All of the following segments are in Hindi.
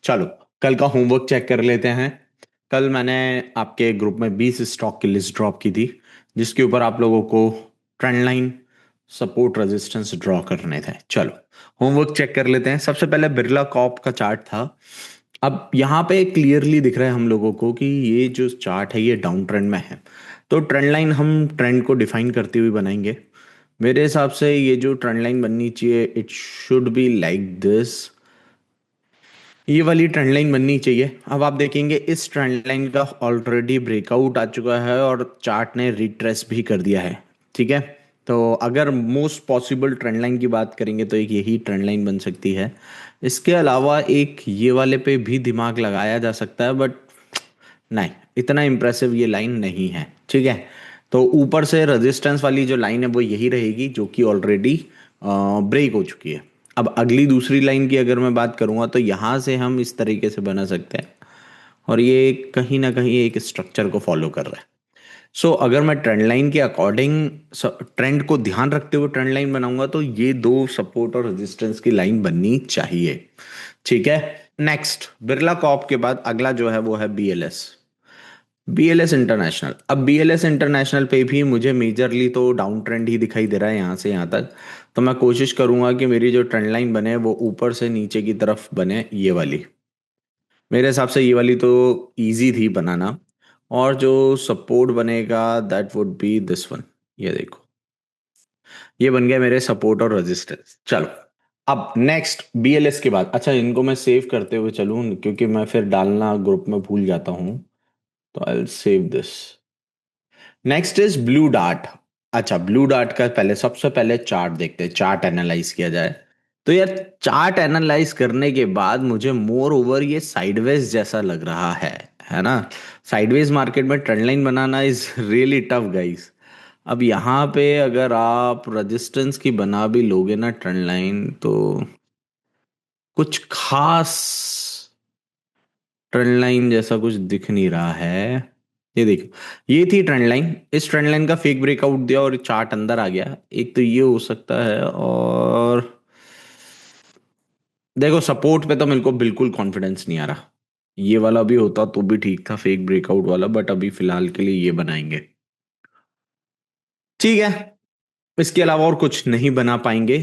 चलो, कल का होमवर्क चेक कर लेते हैं। कल मैंने आपके ग्रुप में 20 स्टॉक की लिस्ट ड्रॉप की थी, जिसके ऊपर आप लोगों को trend line, support, resistance draw करने थे। चलो, होमवर्क चेक कर लेते हैं। सबसे पहले बिरला कॉप का चार्ट था। अब यहाँ पे क्लियरली दिख रहा है हम लोगों को कि ये जो चार्ट है ये डाउन ट्रेंड में है। तो ट्रेंड लाइन हम ट्रेंड को डिफाइन करते हुए बनाएंगे। मेरे हिसाब से ये जो ट्रेंड लाइन बननी चाहिए, it should be like this. ये वाली ट्रेंड लाइन बननी चाहिए। अब आप देखेंगे इस ट्रेंड लाइन का ऑलरेडी ब्रेकआउट आ चुका है और चार्ट ने रिट्रेस भी कर दिया है। ठीक है, तो अगर मोस्ट पॉसिबल ट्रेंड लाइन की बात करेंगे तो एक यही ट्रेंड लाइन बन सकती है। इसके अलावा एक ये वाले पे भी दिमाग लगाया जा सकता है, बट नहीं, इतना इम्प्रेसिव ये लाइन नहीं है। ठीक है, तो ऊपर से रेजिस्टेंस वाली जो लाइन है वो यही रहेगी, जो कि ऑलरेडी ब्रेक हो चुकी है। अब अगली दूसरी लाइन की अगर मैं बात करूंगा तो यहाँ से हम इस तरीके से बना सकते हैं, और ये कहीं ना कहीं एक स्ट्रक्चर को फॉलो कर रहा है। सो अगर मैं ट्रेंड लाइन के अकॉर्डिंग ट्रेंड को ध्यान रखते हुए ट्रेंड लाइन बनाऊंगा तो ये दो सपोर्ट और रेजिस्टेंस की लाइन बननी चाहिए। ठीक है, नेक्स्ट बिरला कॉप के बाद अगला जो है वो है बीएलएस। BLS international. अब बीएलएस इंटरनेशनल पे भी मुझे मेजरली तो डाउन ट्रेंड ही दिखाई दे रहा है यहाँ से यहाँ तक। तो मैं कोशिश करूंगा कि मेरी जो ट्रेंड लाइन बने वो ऊपर से नीचे की तरफ बने, ये वाली। मेरे हिसाब से ये वाली तो इजी थी बनाना। और जो सपोर्ट बनेगा that would be this one. ये देखो, ये बन गया मेरे सपोर्ट और रेजिस्टेंस। चलो, अब नेक्स्ट बीएलएस के बाद, अच्छा इनको मैं सेव करते हुए चलूं क्योंकि मैं फिर डालना ग्रुप में भूल जाता हूं। तो I will save this. Next is blue dart. अच्छा, ब्लू डार्ट का पहले सबसे पहले चार्ट देखते हैं, चार्ट एनालाइज किया जाए। तो यार, चार्ट एनालाइज करने के बाद मुझे मोर ओवर ये साइडवेज जैसा लग रहा है ना। साइडवेज मार्केट में trend line banana is really tough guys. अब यहाँ पे अगर आप रेजिस्टेंस की बना भी लोगे ना ट्रेंड लाइन, तो कुछ खास ट्रेंड लाइन जैसा कुछ दिख नहीं रहा है। ये देखो, ये थी ट्रेंड लाइन। इस ट्रेंड लाइन का फेक ब्रेकआउट दिया और चार्ट अंदर आ गया। एक तो ये हो सकता है, और देखो सपोर्ट पे तो मेरे को बिल्कुल कॉन्फिडेंस नहीं आ रहा। ये वाला भी होता तो भी ठीक था, फेक ब्रेकआउट वाला, बट अभी फिलहाल के लिए ये बनाएंगे। ठीक है, इसके अलावा और कुछ नहीं बना पाएंगे।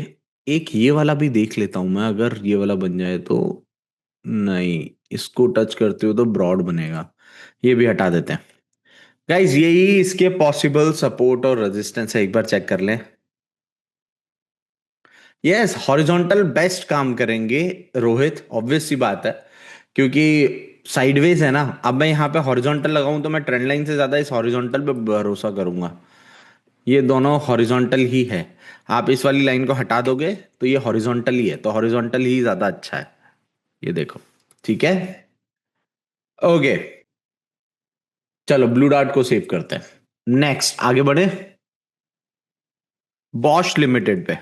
एक ये वाला भी देख लेता हूं मैं, अगर ये वाला बन जाए तो। नहीं, इसको टच करते हो तो ब्रॉड बनेगा। ये भी हटा देते हैं। गाइज, यही इसके पॉसिबल सपोर्ट और रेजिस्टेंस है, एक बार चेक कर लें। यस, हॉरिजॉन्टल बेस्ट काम करेंगे रोहित, ऑब्वियस सी बात है। क्योंकि साइडवेज है ना। अब मैं यहाँ पे हॉरिजॉन्टल लगाऊं तो मैं ट्रेंड लाइन से ज्यादा इस हॉरिजॉन्टल पे भरोसा करूंगा। ये दोनों हॉरिजॉन्टल ही है। आप इस वाली लाइन को हटा दोगे तो ये हॉरिजॉन्टल ही है, तो हॉरिजॉन्टल ही ज्यादा अच्छा है। ये देखो। ठीक है, ओके। चलो, ब्लू डार्ट को सेव करते हैं। नेक्स्ट आगे बढ़े, बॉश लिमिटेड पे।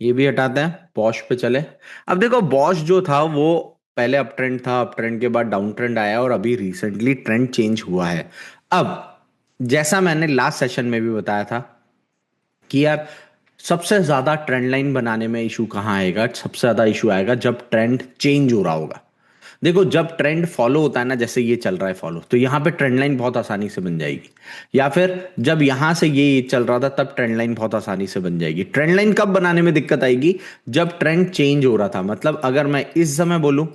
ये भी हटाते हैं, बॉश पे चले। अब देखो, बॉश जो था वो पहले अप ट्रेंड था, अप ट्रेंड के बाद डाउन ट्रेंड आया और अभी रिसेंटली ट्रेंड चेंज हुआ है। अब जैसा मैंने लास्ट सेशन में भी बताया था कि यार, सबसे ज्यादा ट्रेंड लाइन बनाने में इशू कहाँ आएगा, सबसे ज्यादा इशू आएगा जब ट्रेंड चेंज हो रहा होगा। देखो, जब ट्रेंड फॉलो होता है ना, जैसे ये चल रहा है फॉलो, तो यहाँ पे ट्रेंड लाइन बहुत आसानी से बन जाएगी। या फिर जब यहां से ये चल रहा था तब ट्रेंड लाइन बहुत आसानी से बन जाएगी। ट्रेंड लाइन कब बनाने में दिक्कत आएगी, जब ट्रेंड चेंज हो रहा था। मतलब अगर मैं इस समय बोलूं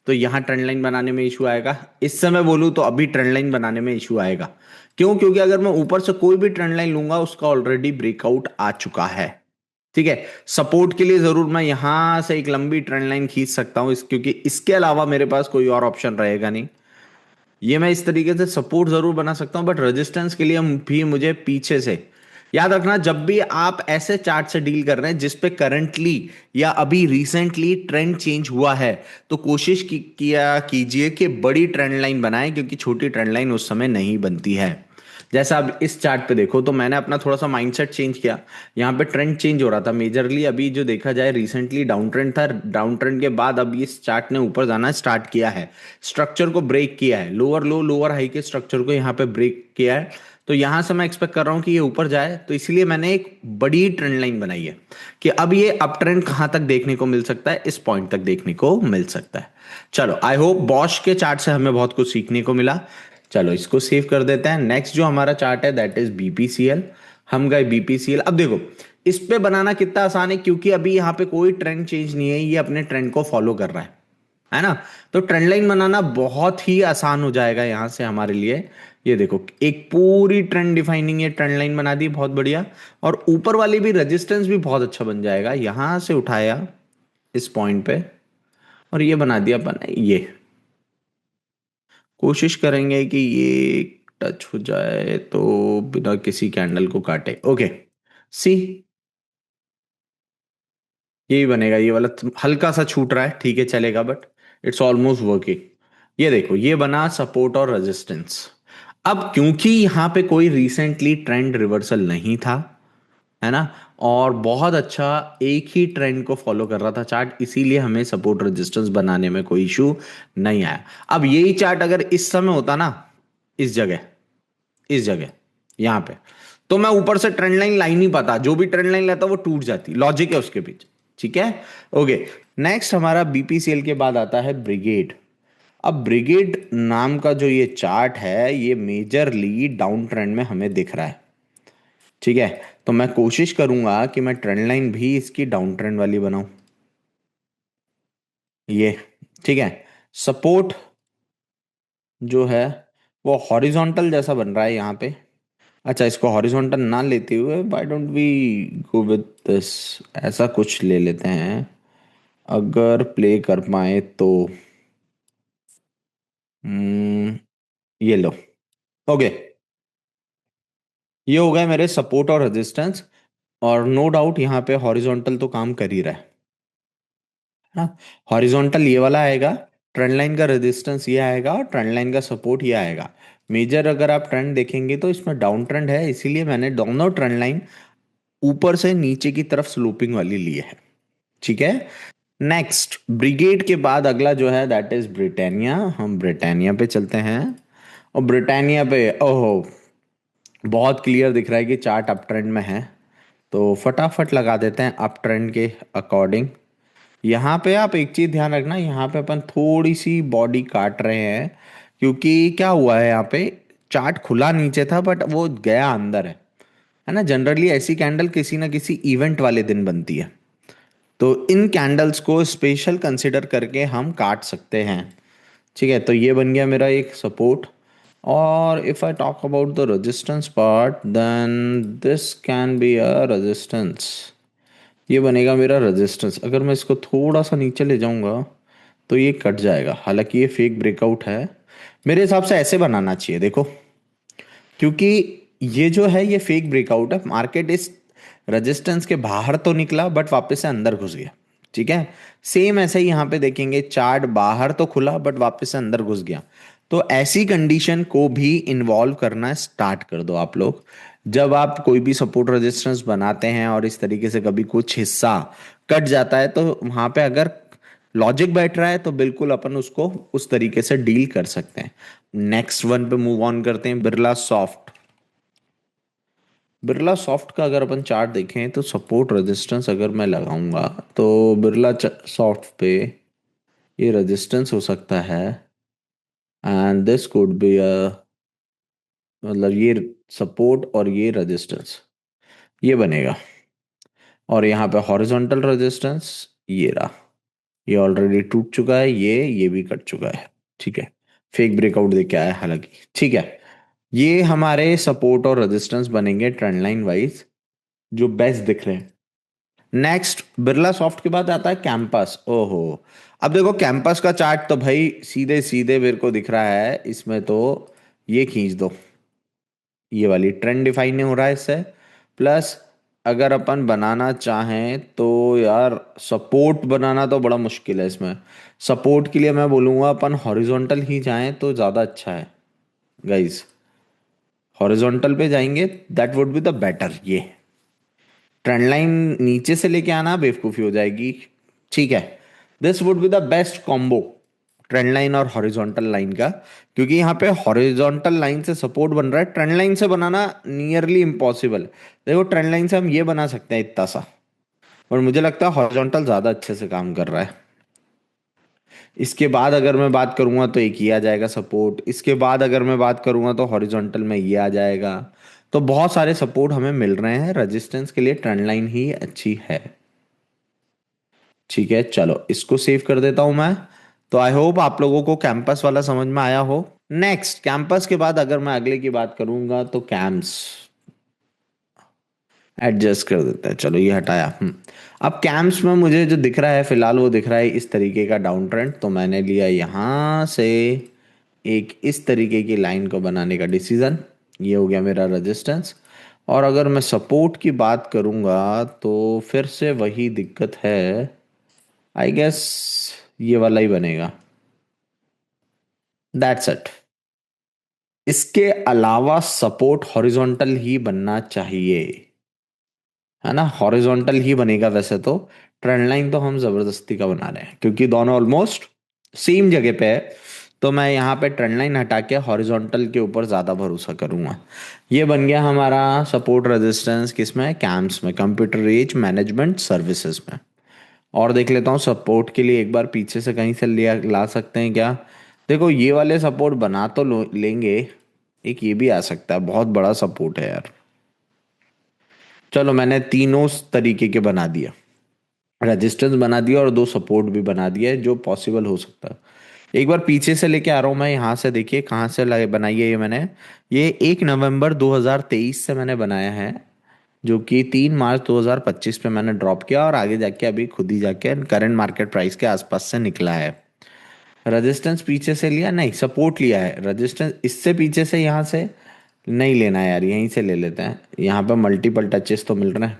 तो यहां ट्रेंड लाइन बनाने में इशू आएगा, इस समय बोलूं तो अभी ट्रेंड लाइन बनाने में इशू आएगा। क्यों? क्योंकि अगर मैं ऊपर से कोई भी ट्रेंड लाइन लूंगा उसका ऑलरेडी ब्रेकआउट आ चुका है। ठीक है, सपोर्ट के लिए जरूर मैं यहां से एक लंबी ट्रेंड लाइन खींच सकता हूं, क्योंकि इसके अलावा मेरे पास कोई और ऑप्शन रहेगा नहीं। ये मैं इस तरीके से सपोर्ट जरूर बना सकता हूं, बट रेजिस्टेंस के लिए भी मुझे पीछे से। याद रखना, जब भी आप ऐसे चार्ट से डील कर रहे हैं जिस पे करंटली या अभी रिसेंटली ट्रेंड चेंज हुआ है, तो कोशिश किया कीजिए कि बड़ी ट्रेंड लाइन बनाएं, क्योंकि छोटी ट्रेंड लाइन उस समय नहीं बनती है। जैसा अब इस चार्ट पे देखो, तो मैंने अपना थोड़ा सा माइंडसेट चेंज किया। यहाँ पे ट्रेंड चेंज हो रहा था मेजरली, अभी जो देखा जाए रिसेंटली डाउन ट्रेंड था। डाउन ट्रेंड के बाद अब इस चार्ट ने ऊपर जाना स्टार्ट किया है, स्ट्रक्चर को ब्रेक किया है, लोअर लो लोअर हाई के स्ट्रक्चर को यहाँ पे ब्रेक किया है। तो यहां से मैं एक्सपेक्ट कर रहा हूं कि ये ऊपर जाए, तो इसलिए मैंने एक बड़ी ट्रेंड लाइन बनाई है कि अब ये अप ट्रेंड कहां तक देखने को मिल सकता है, इस पॉइंट तक देखने को मिल सकता है। चलो, आई होप बॉश के चार्ट से हमें बहुत कुछ सीखने को मिला। चलो इसको सेव कर देते हैं। नेक्स्ट जो हमारा चार्ट है दैट इज बीपीसीएल। हम गए बीपीसीएल। अब देखो इस पे बनाना कितना आसान है, क्योंकि अभी यहाँ पे कोई ट्रेंड चेंज नहीं है, ये अपने ट्रेंड को फॉलो कर रहा है ना। तो ट्रेंड लाइन बनाना बहुत ही आसान हो जाएगा यहां से हमारे लिए। ये देखो एक पूरी ट्रेंड डिफाइनिंग ये ट्रेंड लाइन बना दी, बहुत बढ़िया। और ऊपर वाली भी रेजिस्टेंस भी बहुत अच्छा बन जाएगा, यहां से उठाया इस पॉइंट पे और ये बना दिया अपन ने ये। कोशिश करेंगे कि ये टच हो जाए तो बिना किसी कैंडल को काटे। ओके, सी यही बनेगा, ये वाला हल्का सा छूट रहा है, ठीक है चलेगा, बट इट्स ऑलमोस्ट वर्किंग। ये देखो ये बना सपोर्ट और रेजिस्टेंस। अब क्योंकि यहां पे कोई रिसेंटली ट्रेंड रिवर्सल नहीं था, है ना, और बहुत अच्छा एक ही ट्रेंड को फॉलो कर रहा था चार्ट, इसीलिए हमें सपोर्ट रेजिस्टेंस बनाने में कोई इशू नहीं आया। अब यही चार्ट अगर इस समय होता ना, इस जगह, इस जगह यहां पे, तो मैं ऊपर से ट्रेंड लाइन ला ही नहीं पाता, जो भी ट्रेंड लाइन लाता वो टूट जाती, लॉजिक है उसके पीछे। ठीक है, ओके। नेक्स्ट हमारा बीपीसीएल के बाद आता है ब्रिगेड। अब ब्रिगेड नाम का जो ये चार्ट है ये मेजरली डाउन ट्रेंड में हमें दिख रहा है। ठीक है, तो मैं कोशिश करूंगा कि मैं ट्रेंड लाइन भी इसकी डाउन ट्रेंड वाली बनाऊं, ये। ठीक है, सपोर्ट जो है वो हॉरिजॉन्टल जैसा बन रहा है यहाँ पे। अच्छा, इसको हॉरिजॉन्टल ना लेते हुए why don't we go with this, ऐसा कुछ ले लेते हैं, अगर प्ले कर पाए तो। हम्म, ये लो। ओके, ये हो गए मेरे सपोर्ट और रेजिस्टेंस। और नो डाउट यहाँ पे हॉरिजॉन्टल तो काम कर ही रहा है ना। हॉरिजॉन्टल ये वाला आएगा, ट्रेंड लाइन का रेजिस्टेंस ये आएगा और ट्रेंड लाइन का सपोर्ट ये आएगा। मेजर अगर आप ट्रेंड देखेंगे तो इसमें डाउन ट्रेंड है, इसीलिए मैंने दोनों ट्रेंड लाइन ऊपर से नीचे की तरफ स्लोपिंग वाली ली है। ठीक है, नेक्स्ट ब्रिगेड के बाद अगला जो है दैट इज ब्रिटानिया। हम ब्रिटानिया पे चलते हैं। और ब्रिटानिया पे ओहो, बहुत क्लियर दिख रहा है कि चार्ट अप ट्रेंड में है, तो फटाफट लगा देते हैं अप ट्रेंड के अकॉर्डिंग। यहाँ पे आप एक चीज ध्यान रखना, यहाँ पे अपन थोड़ी सी बॉडी काट रहे हैं, क्योंकि क्या हुआ है यहाँ पे, चार्ट खुला नीचे था बट वो गया अंदर है ना। जनरली ऐसी कैंडल किसी ना किसी इवेंट वाले दिन बनती है, तो इन कैंडल्स को स्पेशल कंसिडर करके हम काट सकते हैं। ठीक है, तो ये बन गया मेरा एक सपोर्ट। और if I talk about the resistance part then this can be a resistance. ये बनेगा मेरा रेजिस्टेंस। अगर मैं इसको थोड़ा सा नीचे ले जाऊंगा तो ये कट जाएगा, हालांकि ये फेक ब्रेकआउट है। मेरे हिसाब से ऐसे बनाना चाहिए देखो, क्योंकि ये जो है ये फेक ब्रेकआउट है, मार्केट इस रेजिस्टेंस के बाहर तो निकला बट वापस से अंदर घुस गया। ठीक है, सेम ऐसे ही यहाँ पे देखेंगे, चार्ट बाहर तो खुला बट वापस से अंदर घुस गया। तो ऐसी कंडीशन को भी इन्वॉल्व करना स्टार्ट कर दो आप लोग, जब आप कोई भी सपोर्ट रेजिस्टेंस बनाते हैं और इस तरीके से कभी कुछ हिस्सा कट जाता है, तो वहां पे अगर लॉजिक बैठ रहा है तो बिल्कुल अपन उसको उस तरीके से डील कर सकते हैं। नेक्स्ट वन पे मूव ऑन करते हैं, बिरला सॉफ्ट। बिरला सॉफ्ट का अगर अपन चार्ट देखें तो सपोर्ट रेजिस्टेंस अगर मैं लगाऊंगा तो बिरला सॉफ्ट पे ये रेजिस्टेंस हो सकता है, and this could be a, मतलब ये सपोर्ट और ये रेजिस्टेंस ये बनेगा। और यहाँ पे हॉरिजॉन्टल रेजिस्टेंस ये रहा, ये ऑलरेडी टूट चुका है, ये भी कट चुका है। ठीक है, फेक ब्रेकआउट देके आया हालांकि। ठीक है, ये हमारे सपोर्ट और रेजिस्टेंस बनेंगे ट्रेंड लाइन वाइज, जो बेस्ट दिख रहे हैं। नेक्स्ट बिरला सॉफ्ट के बाद आता है कैंपस। ओहो, अब देखो कैंपस का चार्ट तो भाई सीधे सीधे मेरे को दिख रहा है, इसमें तो ये खींच दो, ये वाली ट्रेंड डिफाइन नहीं हो रहा है इससे। प्लस अगर अपन बनाना चाहें तो यार सपोर्ट बनाना तो बड़ा मुश्किल है इसमें। सपोर्ट के लिए मैं बोलूंगा अपन हॉरिजॉन्टल ही जाएं तो ज़्यादा अच्छा है गाइस। हॉरिजॉन्टल पे जाएंगे that would be the better. ये ट्रेंड लाइन नीचे से लेके आना बेवकूफ़ी हो जाएगी। ठीक है, this would be the best combo trend line और हॉरिजॉन्टल लाइन का, क्योंकि यहाँ पे हॉरिजॉन्टल लाइन से सपोर्ट बन रहा है, ट्रेंड लाइन से बनाना नियरली इम्पॉसिबल। देखो ट्रेंड लाइन से हम ये बना सकते हैं इतना सा, और मुझे लगता है हॉरिजॉन्टल ज्यादा अच्छे से काम कर रहा है। इसके बाद अगर मैं बात करूंगा तो एक ये आ जाएगा सपोर्ट, इसके बाद अगर मैं बात करूंगा तो हॉरिजॉन्टल में ये आ जाएगा। तो बहुत सारे सपोर्ट हमें मिल रहे हैं, रेजिस्टेंस के लिए ट्रेंड लाइन ही अच्छी है। ठीक है, चलो इसको सेव कर देता हूं मैं। तो आई होप आप लोगों को कैंपस वाला समझ में आया हो। नेक्स्ट, कैंपस के बाद अगर मैं अगले की बात करूंगा तो कैंप्स एडजस्ट कर देता है, चलो ये हटाया। अब कैंप्स में मुझे जो दिख रहा है फिलहाल, वो दिख रहा है इस तरीके का डाउन ट्रेंड, तो मैंने लिया यहां से एक इस तरीके की लाइन को बनाने का डिसीजन। ये हो गया मेरा रेजिस्टेंस। और अगर मैं सपोर्ट की बात करूंगा तो फिर से वही दिक्कत है, आई गेस ये वाला ही बनेगा। That's it. इसके अलावा सपोर्ट हॉरिजॉन्टल ही बनना चाहिए, है ना, हॉरिजॉन्टल ही बनेगा वैसे तो। ट्रेंड लाइन तो हम जबरदस्ती का बना रहे हैं क्योंकि दोनों ऑलमोस्ट सेम जगह पे है। तो मैं यहाँ पे ट्रेंड लाइन हटा के हॉरिजॉन्टल के ऊपर ज़्यादा भरोसा करूंगा। ये बन गया हमारा सपोर्ट रेजिस्टेंस, किसमें, कैम्प्स में, कंप्यूटर एज मैनेजमेंट सर्विसेज में। और देख लेता हूँ सपोर्ट के लिए एक बार पीछे से कहीं से लिया ला सकते हैं क्या। देखो ये वाले सपोर्ट बना तो लेंगे, एक ये भी आ सकता है, बहुत बड़ा सपोर्ट है यार। चलो मैंने तीनों तरीके के बना दिया, रेजिस्टेंस बना दिया और दो सपोर्ट भी बना दिया है जो पॉसिबल हो सकता है। एक बार पीछे से लेके आ रहा हूँ मैं, यहाँ से देखिए कहाँ से बनाई है ये मैंने। ये 1 नवंबर 2023 से मैंने बनाया है, जो कि 3 मार्च 2025 पे मैंने ड्रॉप किया, और आगे जाके अभी खुद ही जाके करंट मार्केट प्राइस के आसपास से निकला है। रेजिस्टेंस पीछे से लिया नहीं, सपोर्ट लिया है, रेजिस्टेंस इससे पीछे से यहाँ से नहीं लेना है यार, यहीं से ले लेते हैं। यहाँ पे मल्टीपल टचेस तो मिल रहे हैं,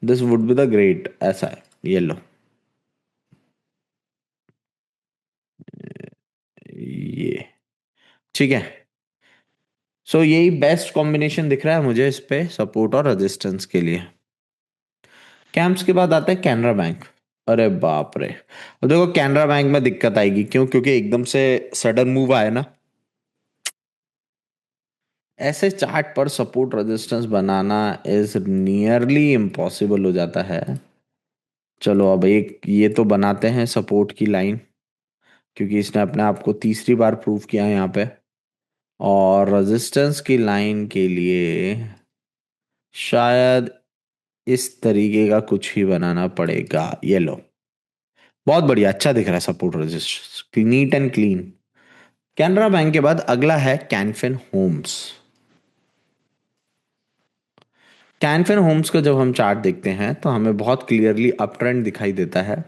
this would be the great, ऐसा है, ये लो, ये ठीक है। सो यही बेस्ट कॉम्बिनेशन दिख रहा है मुझे इस पे, सपोर्ट और रेजिस्टेंस के लिए। कैंप्स के बाद आता है कैनरा बैंक। अरे बाप रे, और देखो कैनरा बैंक में दिक्कत आएगी, क्यों, क्योंकि एकदम से सडन मूव आया ना। ऐसे चार्ट पर support resistance banana is nearly impossible हो जाता है। चलो अब एक ये तो बनाते हैं सपोर्ट की लाइन, क्योंकि इसने अपने आप को तीसरी बार प्रूव किया है यहाँ पे। और रेजिस्टेंस की लाइन के लिए शायद इस तरीके का कुछ ही बनाना पड़ेगा, ये लो, बहुत बढ़िया, अच्छा दिख रहा है support resistance, neat and clean. Canara bank के बाद अगला है कैनफिन होम्स। कैनफिन होम्स का जब हम चार्ट देखते हैं तो हमें बहुत क्लियरली अप ट्रेंड दिखाई देता है।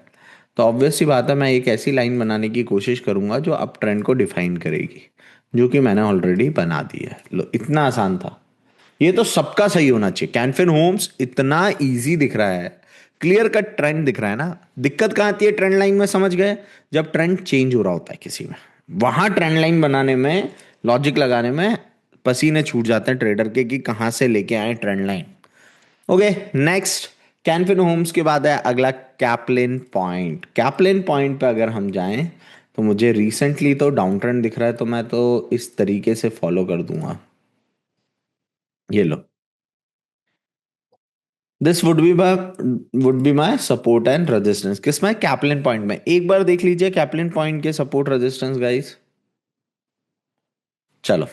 तो ऑब्वियस सी बात है, मैं एक ऐसी लाइन बनाने की कोशिश करूंगा जो अप ट्रेंड को डिफाइन करेगी, जो कि मैंने ऑलरेडी बना दी है। लो, इतना आसान था। ये तो सबका सही होना चाहिए, कैनफिन होम्स इतना इजी दिख रहा है, क्लियर कट ट्रेंड दिख रहा है ना। दिक्कत कहाँ आती है ट्रेंड लाइन में, समझ गए, जब ट्रेंड चेंज हो रहा होता है किसी में, वहां ट्रेंड लाइन बनाने में, लॉजिक लगाने में पसीने छूट जाते हैं ट्रेडर के कि कहाँ से लेके आए trend line. Okay, next, Canfin Homes के बाद है अगला कैपलिन पॉइंट। कैपलिन पॉइंट पे अगर हम जाएं तो मुझे रिसेंटली तो डाउन ट्रेंड दिख रहा है, तो मैं तो इस तरीके से फॉलो कर दूंगा, ये लो, this would be my support and resistance, किसमें, कैपलिन पॉइंट में। एक बार देख लीजिए कैपलिन पॉइंट के सपोर्ट रेजिस्टेंस गाइस। चलो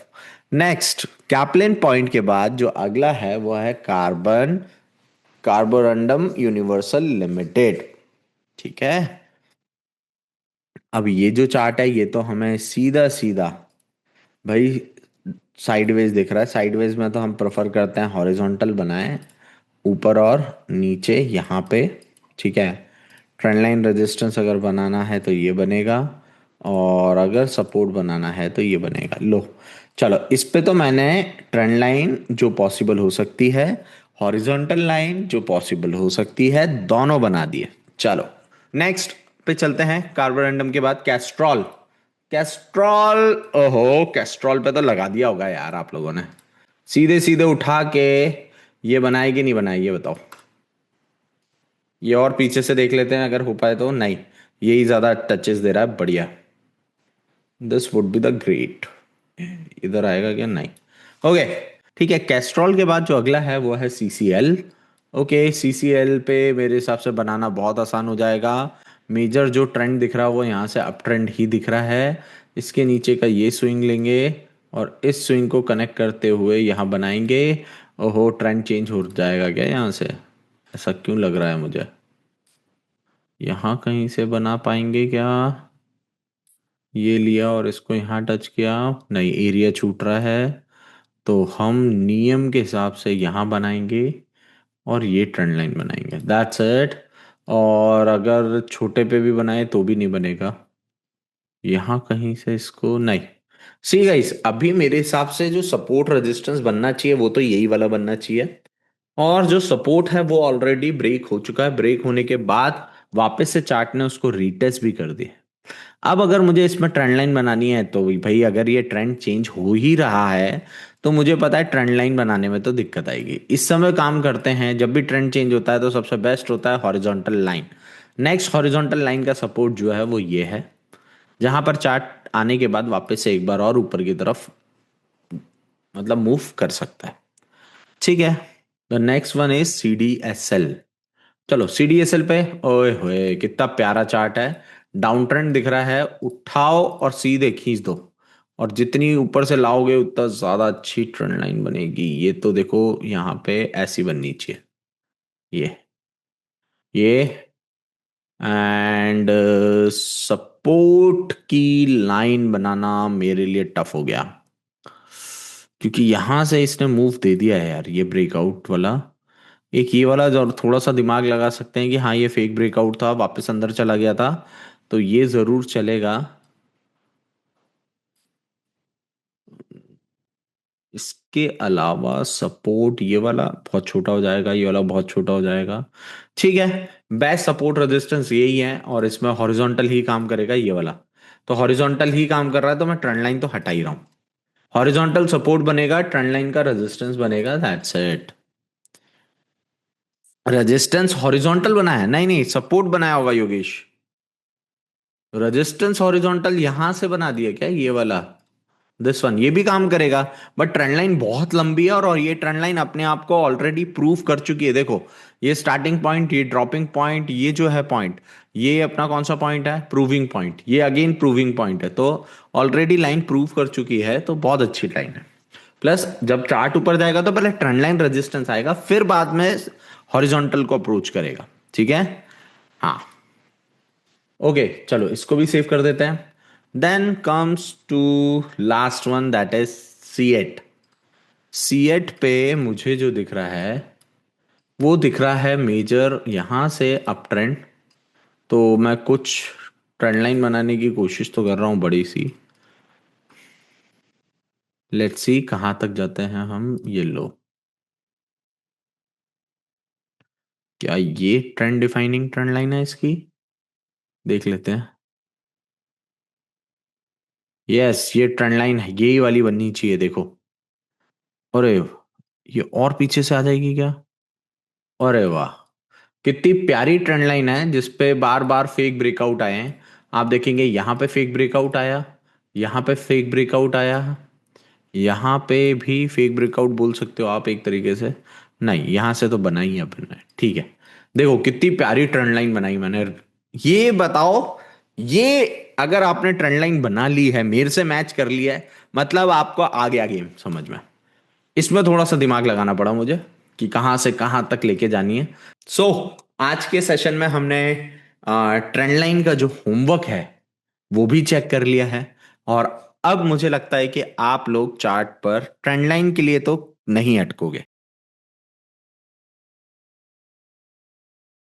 नेक्स्ट, कैपलिन पॉइंट के बाद जो अगला है वो है कार्बोरंडम यूनिवर्सल लिमिटेड। ठीक है, अब ये जो चार्ट है ये तो हमें सीधा सीधा भाई साइडवेज दिख रहा है। साइडवेज में तो हम प्रेफर करते हैं हॉरिजॉन्टल बनाएं, ऊपर और नीचे यहाँ पे। ठीक है, ट्रेंड लाइन रेजिस्टेंस अगर बनाना है तो ये बनेगा, और अगर सपोर्ट बनाना है तो ये बनेगा। लो, चलो इस पे तो मैंने ट्रेंड लाइन जो पॉसिबल हो सकती है, हॉरिजॉन्टल लाइन जो पॉसिबल हो सकती है, दोनों बना दिए। चलो नेक्स्ट पे चलते हैं, कार्बोरंडम के बाद कैस्ट्रॉल। कैस्ट्रॉल, ओहो, कैस्ट्रॉल पे तो लगा दिया होगा यार आप लोगों ने, सीधे सीधे उठा के ये बनाए कि नहीं बनाए ये बताओ। ये और पीछे से देख लेते हैं अगर हो पाए तो, नहीं, यही ज्यादा टचेस दे रहा है, बढ़िया। This would be the great. इधर आएगा क्या? नहीं। ओके, ठीक है। कैस्ट्रॉल के बाद जो अगला है वो है सीसीएल। ओके, सीसीएल पे मेरे हिसाब से बनाना बहुत आसान हो जाएगा। मेजर जो ट्रेंड दिख रहा है वो यहाँ से अप ट्रेंड ही दिख रहा है। इसके नीचे का ये स्विंग लेंगे और इस स्विंग को कनेक्ट करते हुए यहाँ बनाएंगे। ओहो, ट्रेंड चेंज हो जाएगा क्या यहाँ से? ऐसा क्यों लग रहा है मुझे? यहाँ कहीं से बना पाएंगे क्या? ये लिया और इसको यहाँ टच किया, नहीं, एरिया छूट रहा है। तो हम नियम के हिसाब से यहाँ बनाएंगे और ये ट्रेंड लाइन बनाएंगे, दैट्स इट। और अगर छोटे पे भी बनाए तो भी नहीं बनेगा। यहाँ कहीं से इसको नहीं। सी गाइस, अभी मेरे हिसाब से जो सपोर्ट रेजिस्टेंस बनना चाहिए वो तो यही वाला बनना चाहिए। और जो सपोर्ट है वो ऑलरेडी ब्रेक हो चुका है। ब्रेक होने के बाद वापस से चार्ट ने उसको रीटेस्ट भी कर दिया। अब अगर मुझे इसमें ट्रेंड लाइन बनानी है तो भाई, अगर ये ट्रेंड चेंज हो ही रहा है तो मुझे पता है ट्रेंड लाइन बनाने में तो दिक्कत आएगी। इस समय काम करते हैं, जब भी ट्रेंड चेंज होता है तो सबसे बेस्ट होता है horizontal line. Next horizontal line का सपोर्ट जो है वो ये है, जहां पर चार्ट आने के बाद वापस से एक बार और ऊपर की तरफ मतलब मूव कर सकता है। ठीक है। The next one is C D S L. चलो सी डी एस एल पे, ओए होए कितना प्यारा चार्ट है। डाउन ट्रेंड दिख रहा है, उठाओ और सीधे खींच दो। और जितनी ऊपर से लाओगे उतना ज्यादा अच्छी ट्रेंड लाइन बनेगी। ये तो देखो यहाँ पे ऐसी बननी चाहिए, ये एंड सपोर्ट की लाइन बनाना मेरे लिए टफ हो गया, क्योंकि यहां से इसने मूव दे दिया है यार, ये ब्रेकआउट वाला। एक ये वाला जो थोड़ा सा दिमाग लगा सकते हैं कि हाँ ये फेक ब्रेकआउट था, वापस अंदर चला गया था, तो ये जरूर चलेगा। इसके अलावा सपोर्ट ये वाला बहुत छोटा हो जाएगा, ये वाला बहुत छोटा हो जाएगा। ठीक है, बेस्ट सपोर्ट रेजिस्टेंस यही है और इसमें हॉरिजॉन्टल ही काम करेगा ये वाला। तो हॉरिजॉन्टल ही काम कर रहा है तो मैं ट्रेंड लाइन तो हटा ही रहा हूं। हॉरिजॉन्टल सपोर्ट बनेगा, ट्रेंड लाइन का रेजिस्टेंस बनेगा, दैट्स इट। रेजिस्टेंस हॉरिजॉन्टल बना है? नहीं नहीं, सपोर्ट बनाया होगा योगेश। रेजिस्टेंस हॉरिजॉन्टल यहां से बना दिया क्या ये वाला? दिस वन, ये भी काम करेगा। बट ट्रेंड लाइन बहुत लंबी है और ये ट्रेंड लाइन अपने आप को ऑलरेडी प्रूव कर चुकी है। देखो, ये स्टार्टिंग पॉइंट, ये ड्रॉपिंग पॉइंट, ये जो है पॉइंट, ये अपना कौन सा पॉइंट है? Proving point. ये अगेन प्रूविंग पॉइंट है, तो ऑलरेडी लाइन प्रूव कर चुकी है, तो बहुत अच्छी लाइन है। प्लस जब चार्ट ऊपर जाएगा तो पहले ट्रेंड लाइन रेजिस्टेंस आएगा, फिर बाद में हॉरिजॉन्टल को अप्रोच करेगा। ठीक है। हाँ। ओके, चलो इसको भी सेव कर देते हैं। Then comes to last one, that is C eight. C eight पे मुझे जो दिख रहा है वो दिख रहा है मेजर यहां से अप ट्रेंड। तो मैं कुछ ट्रेंड लाइन बनाने की कोशिश तो कर रहा हूं बड़ी सी। लेट्स सी कहां तक जाते हैं हम। ये लो, क्या ये ट्रेंड डिफाइनिंग ट्रेंड लाइन है इसकी? देख लेते हैं। यस, ये ट्रेंड लाइन है, यही वाली बननी चाहिए, देखो। अरे, ये और पीछे से आ जाएगी क्या? अरे वाह, कितनी प्यारी ट्रेंड लाइन है जिसपे बार बार फेक ब्रेकआउट आए हैं। आप देखेंगे यहाँ पे फेक ब्रेकआउट आया, यहाँ पे फेक ब्रेकआउट आया, यहाँ पे भी फेक ब्रेकआउट बोल सकते हो आप एक तरीके से। नहीं, यहाँ से तो बना ही है अपन ने। ठीक है, देखो कितनी प्यारी ट्रेंड लाइन बनाई मैंने। ये बताओ, ये अगर आपने ट्रेंड लाइन बना ली है, मेरे से मैच कर लिया है, मतलब आपको आ गया गेम समझ में। इसमें थोड़ा सा दिमाग लगाना पड़ा मुझे कि कहाँ से कहाँ तक लेके जानी है। सो आज के सेशन में हमने ट्रेंड लाइन का जो होमवर्क है वो भी चेक कर लिया है। और अब मुझे लगता है कि आप लोग चार्ट पर ट्रेंड लाइन के लिए तो नहीं अटकोगे।